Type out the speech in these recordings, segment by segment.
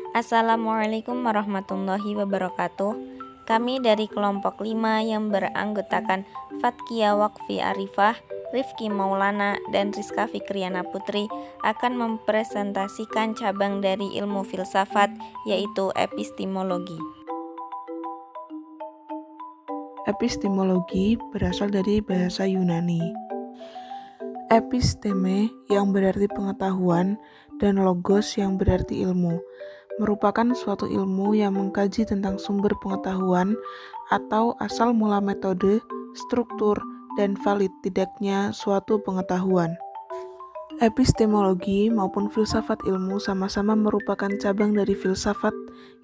Assalamualaikum warahmatullahi wabarakatuh. Kami dari kelompok 5 yang beranggotakan Fatkia Wakfi Arifah, Rifki Maulana, dan Rizka Fikriana Putri akan mempresentasikan cabang dari ilmu filsafat, yaitu epistemologi. Epistemologi berasal dari bahasa Yunani. Episteme yang berarti pengetahuan dan logos yang berarti ilmu merupakan suatu ilmu yang mengkaji tentang sumber pengetahuan atau asal mula metode, struktur, dan valid tidaknya suatu pengetahuan. Epistemologi maupun filsafat ilmu sama-sama merupakan cabang dari filsafat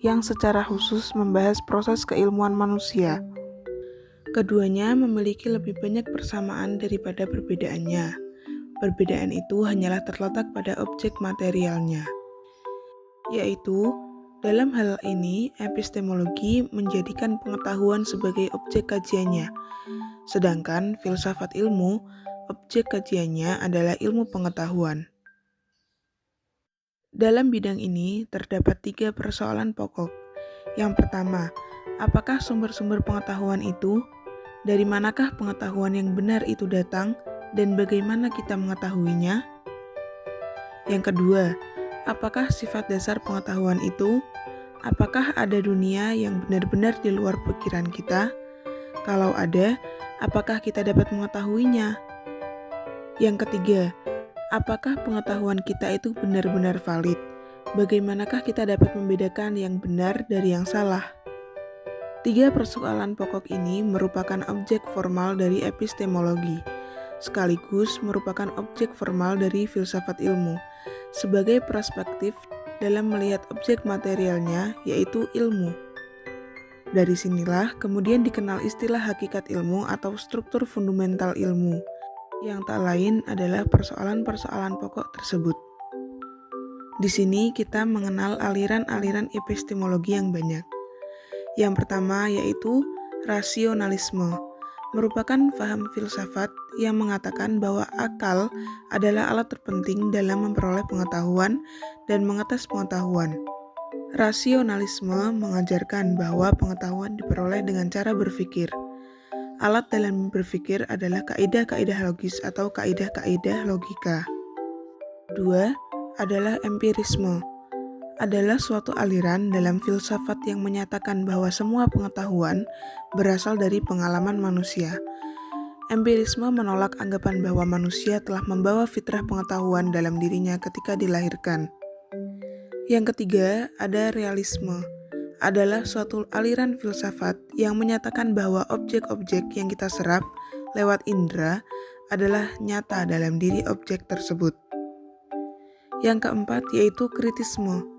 yang secara khusus membahas proses keilmuan manusia. Keduanya memiliki lebih banyak persamaan daripada perbedaannya. Perbedaan itu hanyalah terletak pada objek materialnya. Yaitu, dalam hal ini epistemologi menjadikan pengetahuan sebagai objek kajiannya, sedangkan filsafat ilmu, objek kajiannya adalah ilmu pengetahuan. Dalam bidang ini terdapat 3 persoalan pokok. Yang pertama, apakah sumber-sumber pengetahuan itu? Dari manakah pengetahuan yang benar itu datang, dan bagaimana kita mengetahuinya? Yang kedua, apakah sifat dasar pengetahuan itu? Apakah ada dunia yang benar-benar di luar pikiran kita? Kalau ada, apakah kita dapat mengetahuinya? Yang ketiga, apakah pengetahuan kita itu benar-benar valid? Bagaimanakah kita dapat membedakan yang benar dari yang salah? 3 persoalan pokok ini merupakan objek formal dari epistemologi, sekaligus merupakan objek formal dari filsafat ilmu, sebagai perspektif dalam melihat objek materialnya, yaitu ilmu. Dari sinilah kemudian dikenal istilah hakikat ilmu atau struktur fundamental ilmu, yang tak lain adalah persoalan-persoalan pokok tersebut. Di sini kita mengenal aliran-aliran epistemologi yang banyak. Yang pertama yaitu rasionalisme, merupakan paham filsafat yang mengatakan bahwa akal adalah alat terpenting dalam memperoleh pengetahuan dan mengetes pengetahuan. Rasionalisme mengajarkan bahwa pengetahuan diperoleh dengan cara berpikir. Alat dalam berpikir adalah kaidah-kaidah logis atau kaidah-kaidah logika. Kedua adalah empirisme, adalah suatu aliran dalam filsafat yang menyatakan bahwa semua pengetahuan berasal dari pengalaman manusia. Empirisme menolak anggapan bahwa manusia telah membawa fitrah pengetahuan dalam dirinya ketika dilahirkan. Yang ketiga, ada realisme, adalah suatu aliran filsafat yang menyatakan bahwa objek-objek yang kita serap lewat indera adalah nyata dalam diri objek tersebut. Yang keempat yaitu kritisme,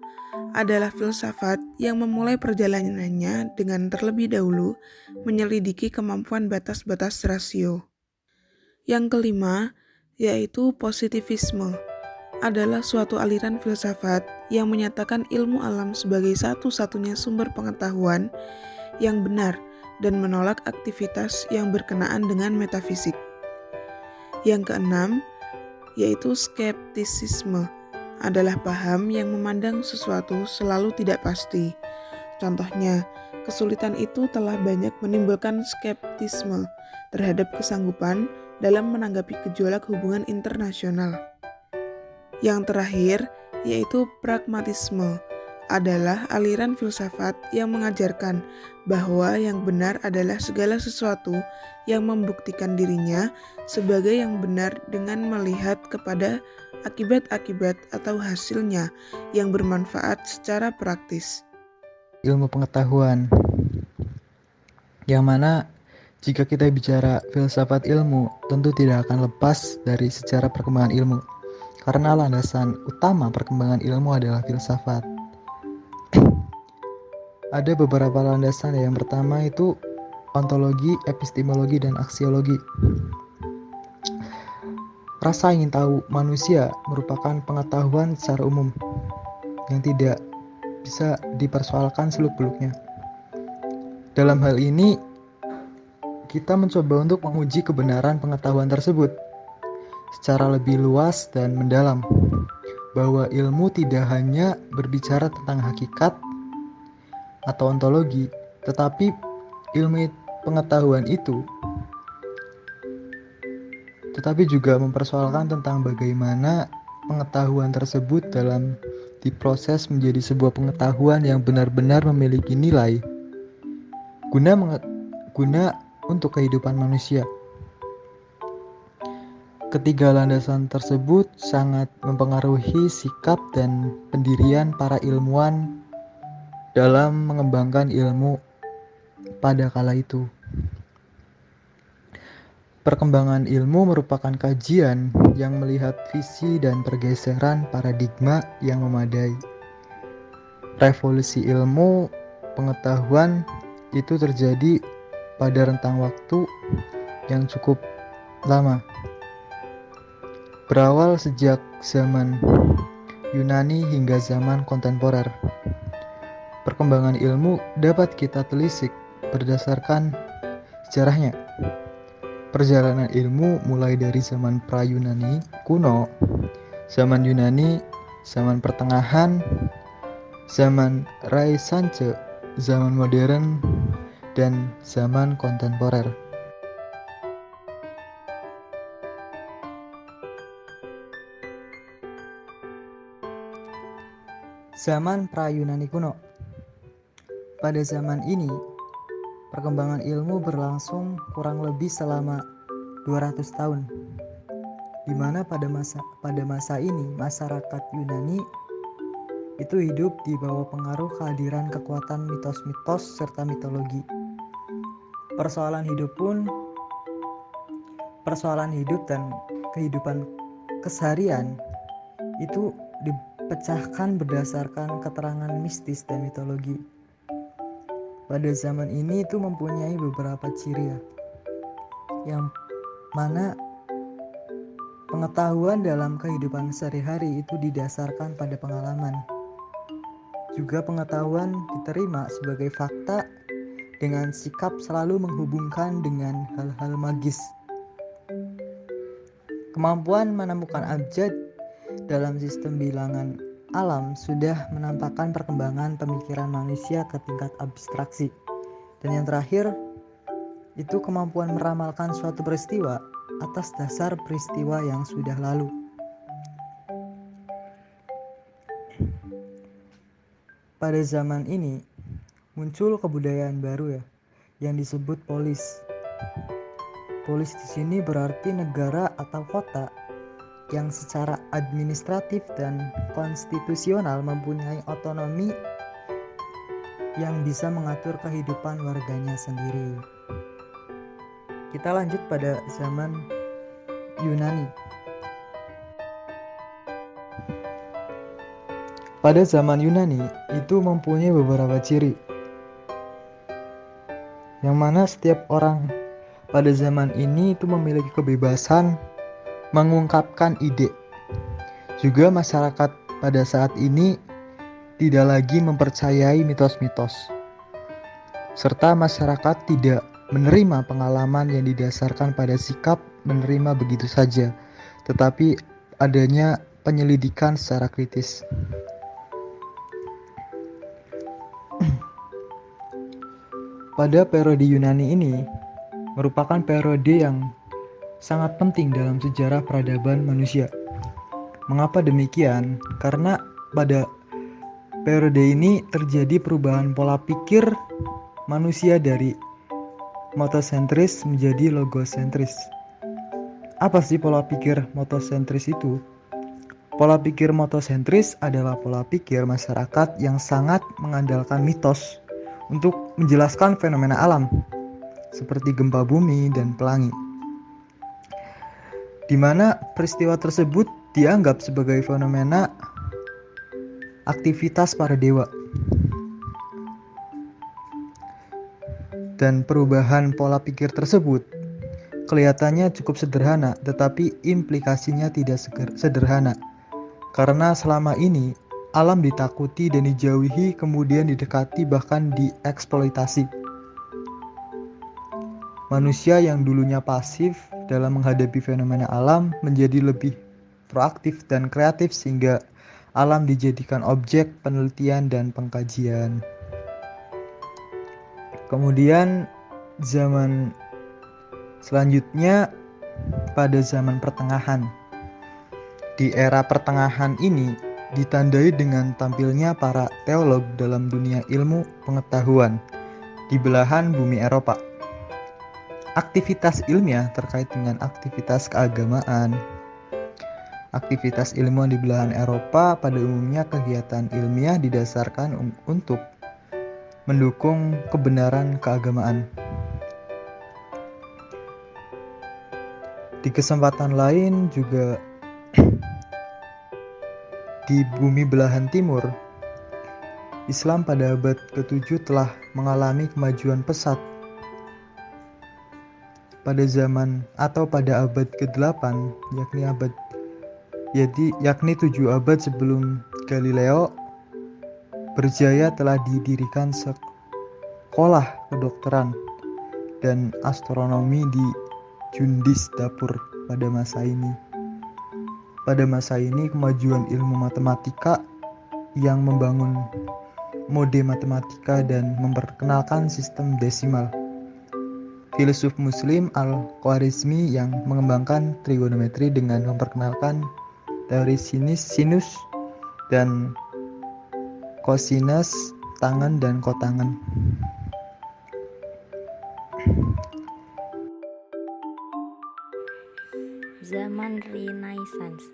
adalah filsafat yang memulai perjalanannya dengan terlebih dahulu menyelidiki kemampuan batas-batas rasio. Yang kelima, yaitu positivisme, adalah suatu aliran filsafat yang menyatakan ilmu alam sebagai satu-satunya sumber pengetahuan yang benar dan menolak aktivitas yang berkenaan dengan metafisik. Yang keenam, yaitu skeptisisme, adalah paham yang memandang sesuatu selalu tidak pasti. Contohnya, kesulitan itu telah banyak menimbulkan skeptisme terhadap kesanggupan dalam menanggapi gejolak hubungan internasional. Yang terakhir, yaitu pragmatisme, adalah aliran filsafat yang mengajarkan bahwa yang benar adalah segala sesuatu yang membuktikan dirinya sebagai yang benar dengan melihat kepada akibat-akibat atau hasilnya yang bermanfaat secara praktis. Ilmu pengetahuan, yang mana jika kita bicara filsafat ilmu, tentu tidak akan lepas dari sejarah perkembangan ilmu, karena landasan utama perkembangan ilmu adalah filsafat. Ada beberapa landasan. Yang pertama itu ontologi, epistemologi, dan aksiologi. Rasa ingin tahu manusia merupakan pengetahuan secara umum yang tidak bisa dipersoalkan seluk-beluknya. Dalam hal ini, kita mencoba untuk menguji kebenaran pengetahuan tersebut secara lebih luas dan mendalam, bahwa ilmu tidak hanya berbicara tentang hakikat atau ontologi, tetapi ilmu pengetahuan itu juga mempersoalkan tentang bagaimana pengetahuan tersebut dalam diproses menjadi sebuah pengetahuan yang benar-benar memiliki nilai guna untuk kehidupan manusia. Ketiga landasan tersebut sangat mempengaruhi sikap dan pendirian para ilmuwan dalam mengembangkan ilmu pada kala itu. Perkembangan ilmu merupakan kajian yang melihat visi dan pergeseran paradigma yang memadai. Revolusi ilmu pengetahuan itu terjadi pada rentang waktu yang cukup lama. Berawal sejak zaman Yunani hingga zaman kontemporer. Perkembangan ilmu dapat kita telisik berdasarkan sejarahnya. Perjalanan ilmu mulai dari zaman pra-Yunani kuno, zaman Yunani, zaman pertengahan, zaman Renaissance, zaman modern, dan zaman kontemporer. Zaman pra-Yunani kuno. Pada zaman ini, perkembangan ilmu berlangsung kurang lebih selama 200 tahun, di mana pada masa ini masyarakat Yunani itu hidup di bawah pengaruh kehadiran kekuatan mitos-mitos serta mitologi. Persoalan hidup dan kehidupan keseharian itu dipecahkan berdasarkan keterangan mistis dan mitologi. Pada zaman ini itu mempunyai beberapa ciri yang mana pengetahuan dalam kehidupan sehari-hari itu didasarkan pada pengalaman. Juga pengetahuan diterima sebagai fakta dengan sikap selalu menghubungkan dengan hal-hal magis. Kemampuan menemukan abjad dalam sistem bilangan alam sudah menampakkan perkembangan pemikiran manusia ke tingkat abstraksi. Dan yang terakhir, itu kemampuan meramalkan suatu peristiwa atas dasar peristiwa yang sudah lalu. Pada zaman ini, muncul kebudayaan baru yang disebut polis. Polis di sini berarti negara atau kota yang secara administratif dan konstitusional mempunyai otonomi yang bisa mengatur kehidupan warganya sendiri. Kita lanjut pada zaman Yunani. Pada zaman Yunani itu mempunyai beberapa ciri, yang mana setiap orang pada zaman ini itu memiliki kebebasan mengungkapkan ide. Juga masyarakat pada saat ini tidak lagi mempercayai mitos-mitos, serta masyarakat tidak menerima pengalaman yang didasarkan pada sikap menerima begitu saja, tetapi adanya penyelidikan secara kritis. Pada periode Yunani ini merupakan periode yang sangat penting dalam sejarah peradaban manusia. Mengapa demikian? Karena pada periode ini terjadi perubahan pola pikir manusia dari motosentris menjadi logosentris. Apa sih pola pikir motosentris itu? Pola pikir motosentris adalah pola pikir masyarakat yang sangat mengandalkan mitos untuk menjelaskan fenomena alam seperti gempa bumi dan pelangi, di mana peristiwa tersebut dianggap sebagai fenomena aktivitas para dewa. Dan perubahan pola pikir tersebut kelihatannya cukup sederhana, tetapi implikasinya tidak sederhana. Karena selama ini alam ditakuti dan dijauhi, kemudian didekati bahkan dieksploitasi. Manusia yang dulunya pasif dalam menghadapi fenomena alam menjadi lebih proaktif dan kreatif, sehingga alam dijadikan objek penelitian dan pengkajian. Kemudian zaman selanjutnya pada zaman pertengahan. Di era pertengahan ini ditandai dengan tampilnya para teolog dalam dunia ilmu pengetahuan di belahan bumi Eropa. Aktivitas ilmiah terkait dengan aktivitas keagamaan. Aktivitas ilmuwan di belahan Eropa pada umumnya kegiatan ilmiah didasarkan untuk mendukung kebenaran keagamaan. Di kesempatan lain juga di bumi belahan timur, Islam pada abad ke-7 telah mengalami kemajuan pesat. Pada zaman atau pada abad ke-8, yakni 7 abad sebelum Galileo berjaya, telah didirikan sekolah kedokteran dan astronomi di Jundis Dapur pada masa ini. Pada masa ini kemajuan ilmu matematika yang membangun mode matematika dan memperkenalkan sistem desimal. Filsuf Muslim Al-Khwarizmi yang mengembangkan trigonometri dengan memperkenalkan teori sinus dan kosinus, tangen dan kotangen. Zaman Renaissance.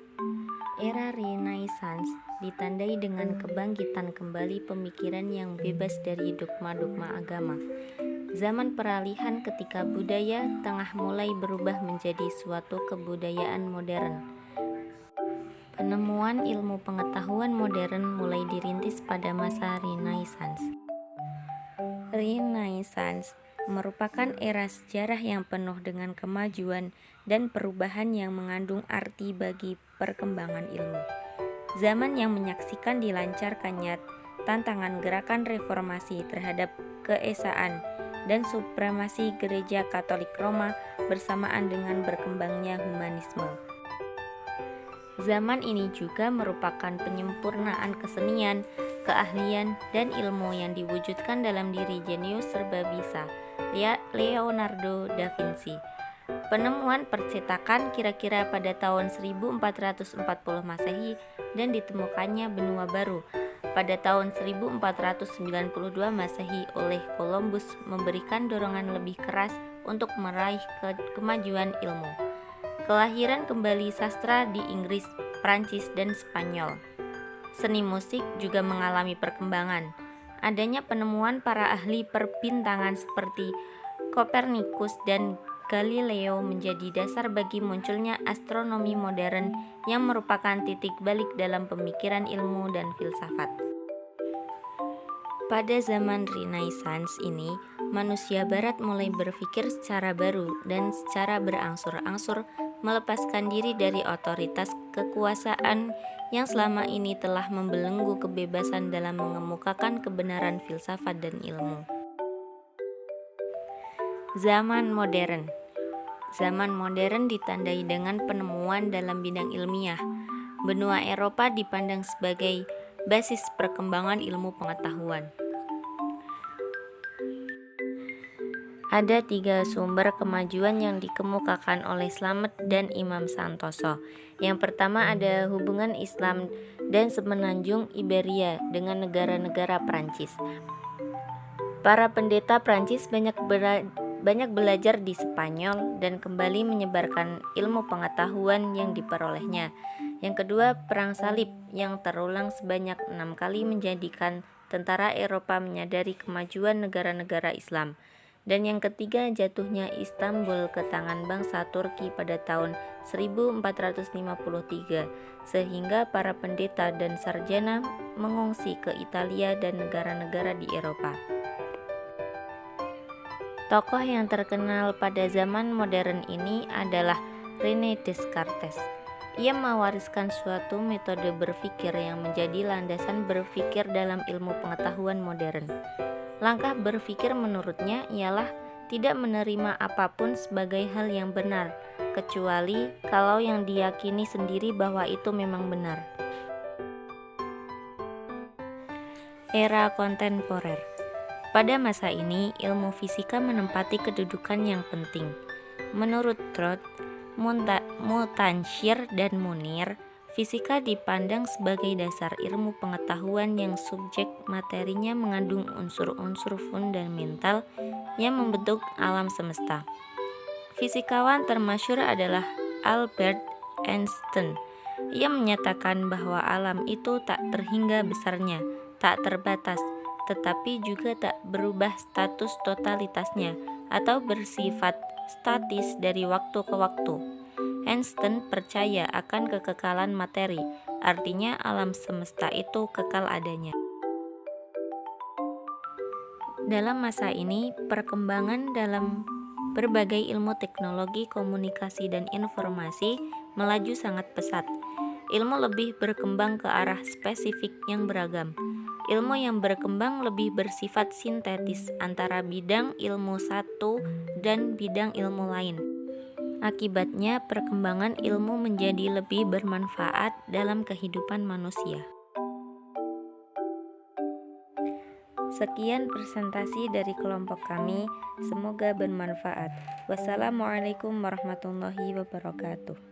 Era Renaissance ditandai dengan kebangkitan kembali pemikiran yang bebas dari dogma-dogma agama. Zaman peralihan ketika budaya tengah mulai berubah menjadi suatu kebudayaan modern. Penemuan ilmu pengetahuan modern mulai dirintis pada masa Renaissance. Renaissance merupakan era sejarah yang penuh dengan kemajuan dan perubahan yang mengandung arti bagi perkembangan ilmu. Zaman yang menyaksikan dilancarkannya tantangan gerakan reformasi terhadap keesaan dan supremasi Gereja Katolik Roma bersamaan dengan berkembangnya humanisme. Zaman ini juga merupakan penyempurnaan kesenian, keahlian, dan ilmu yang diwujudkan dalam diri jenius serba bisa, Leonardo da Vinci. Penemuan percetakan kira-kira pada tahun 1440 Masehi dan ditemukannya benua baru pada tahun 1492 Masehi oleh Columbus memberikan dorongan lebih keras untuk meraih kemajuan ilmu. Kelahiran kembali sastra di Inggris, Prancis, dan Spanyol. Seni musik juga mengalami perkembangan. Adanya penemuan para ahli perbintangan seperti Kopernikus dan Galileo menjadi dasar bagi munculnya astronomi modern yang merupakan titik balik dalam pemikiran ilmu dan filsafat. Pada zaman Renaissance ini, manusia barat mulai berpikir secara baru dan secara berangsur-angsur melepaskan diri dari otoritas kekuasaan yang selama ini telah membelenggu kebebasan dalam mengemukakan kebenaran filsafat dan ilmu. Zaman modern. Zaman modern ditandai dengan penemuan dalam bidang ilmiah. Benua Eropa dipandang sebagai basis perkembangan ilmu pengetahuan. Ada 3 sumber kemajuan yang dikemukakan oleh Slamet dan Imam Santoso. Yang pertama ada hubungan Islam dan semenanjung Iberia dengan negara-negara Prancis. Para pendeta Prancis banyak belajar di Spanyol dan kembali menyebarkan ilmu pengetahuan yang diperolehnya. Yang kedua, Perang Salib yang terulang sebanyak 6 kali menjadikan tentara Eropa menyadari kemajuan negara-negara Islam. Dan yang ketiga, jatuhnya Istanbul ke tangan bangsa Turki pada tahun 1453, sehingga para pendeta dan sarjana mengungsi ke Italia dan negara-negara di Eropa. Tokoh yang terkenal pada zaman modern ini adalah René Descartes. Ia mewariskan suatu metode berpikir yang menjadi landasan berpikir dalam ilmu pengetahuan modern. Langkah berpikir menurutnya ialah tidak menerima apapun sebagai hal yang benar, kecuali kalau yang diyakini sendiri bahwa itu memang benar. Era kontemporer. Pada masa ini, ilmu fisika menempati kedudukan yang penting. Menurut Trott, Mutanshir, dan Munir, fisika dipandang sebagai dasar ilmu pengetahuan yang subjek materinya mengandung unsur-unsur fundamental yang membentuk alam semesta. Fisikawan termasyhur adalah Albert Einstein. Ia menyatakan bahwa alam itu tak terhingga besarnya, tak terbatas, tetapi juga tak berubah status totalitasnya atau bersifat statis dari waktu ke waktu. Einstein percaya akan kekekalan materi, artinya alam semesta itu kekal adanya. Dalam masa ini, perkembangan dalam berbagai ilmu teknologi, komunikasi, dan informasi melaju sangat pesat. Ilmu lebih berkembang ke arah spesifik yang beragam. Ilmu yang berkembang lebih bersifat sintetis antara bidang ilmu satu dan bidang ilmu lain. Akibatnya, perkembangan ilmu menjadi lebih bermanfaat dalam kehidupan manusia. Sekian presentasi dari kelompok kami, semoga bermanfaat. Wassalamualaikum warahmatullahi wabarakatuh.